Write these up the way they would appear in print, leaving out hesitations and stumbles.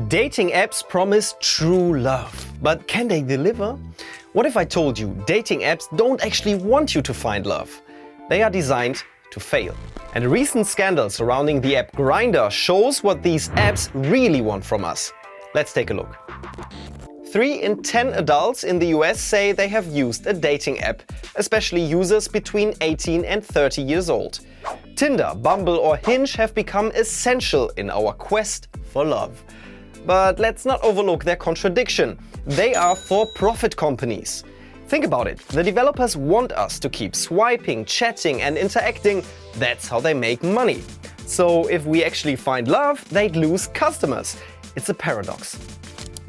Dating apps promise true love, but can they deliver? What if I told you dating apps don't actually want you to find love? They are designed to fail. And a recent scandal surrounding the app Grindr shows what these apps really want from us. Let's take a look. 3 in 10 adults in the US say they have used a dating app, especially users between 18 and 30 years old. Tinder, Bumble or Hinge have become essential in our quest for love. But let's not overlook their contradiction. They are for-profit companies. Think about it. The developers want us to keep swiping, chatting and interacting. That's how they make money. So if we actually find love, they'd lose customers. It's a paradox.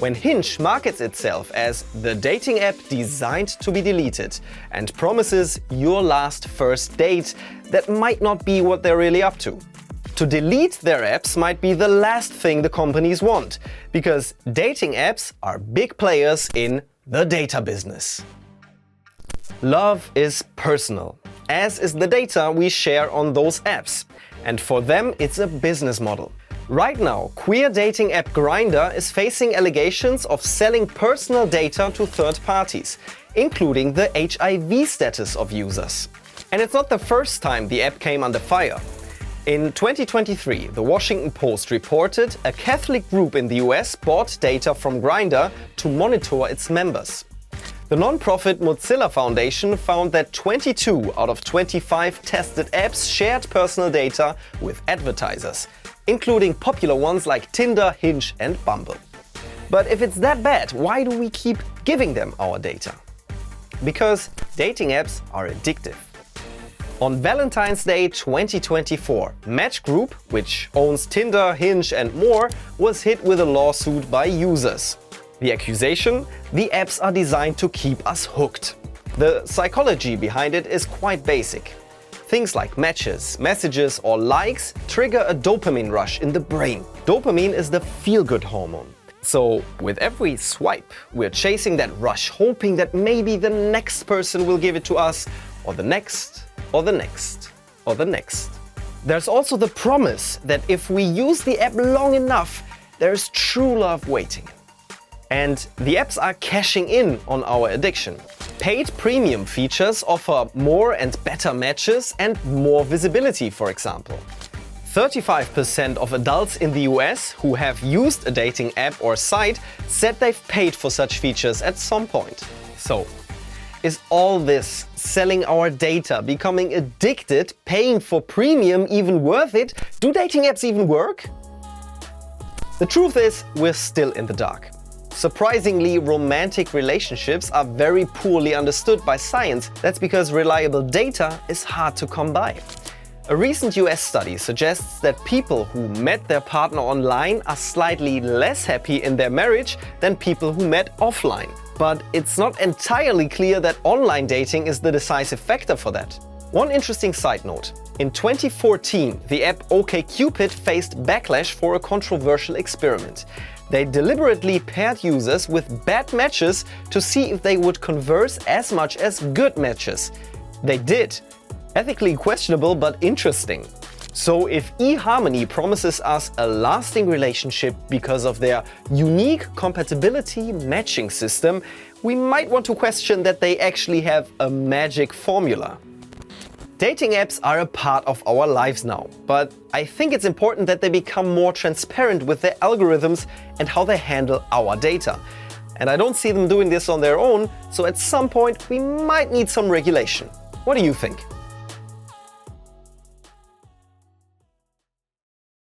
When Hinge markets itself as the dating app designed to be deleted and promises your last first date, that might not be what they're really up to. To delete their apps might be the last thing the companies want, because dating apps are big players in the data business. Love is personal, as is the data we share on those apps. And for them, it's a business model. Right now, queer dating app Grindr is facing allegations of selling personal data to third parties, including the HIV status of users. And it's not the first time the app came under fire. In 2023, The Washington Post reported a Catholic group in the US bought data from Grindr to monitor its members. The non-profit Mozilla Foundation found that 22 out of 25 tested apps shared personal data with advertisers, including popular ones like Tinder, Hinge and Bumble. But if it's that bad, why do we keep giving them our data? Because dating apps are addictive. On Valentine's Day 2024, Match Group, which owns Tinder, Hinge and more, was hit with a lawsuit by users. The accusation? The apps are designed to keep us hooked. The psychology behind it is quite basic. Things like matches, messages or likes trigger a dopamine rush in the brain. Dopamine is the feel-good hormone. So with every swipe, we're chasing that rush, hoping that maybe the next person will give it to us, or the next, or the next, or the next. There's also the promise that if we use the app long enough, there's true love waiting. And the apps are cashing in on our addiction. Paid premium features offer more and better matches and more visibility, for example. 35% of adults in the US who have used a dating app or site said they've paid for such features at some point. So, is all this selling our data, becoming addicted, paying for premium even worth it? Do dating apps even work? The truth is, we're still in the dark. Surprisingly, romantic relationships are very poorly understood by science. That's because reliable data is hard to come by. A recent US study suggests that people who met their partner online are slightly less happy in their marriage than people who met offline. But it's not entirely clear that online dating is the decisive factor for that. One interesting side note. In 2014, the app OkCupid faced backlash for a controversial experiment. They deliberately paired users with bad matches to see if they would converse as much as good matches. They did. Ethically questionable, but interesting. So if eHarmony promises us a lasting relationship because of their unique compatibility matching system, we might want to question that they actually have a magic formula. Dating apps are a part of our lives now, but I think it's important that they become more transparent with their algorithms and how they handle our data. And I don't see them doing this on their own, so at some point we might need some regulation. What do you think?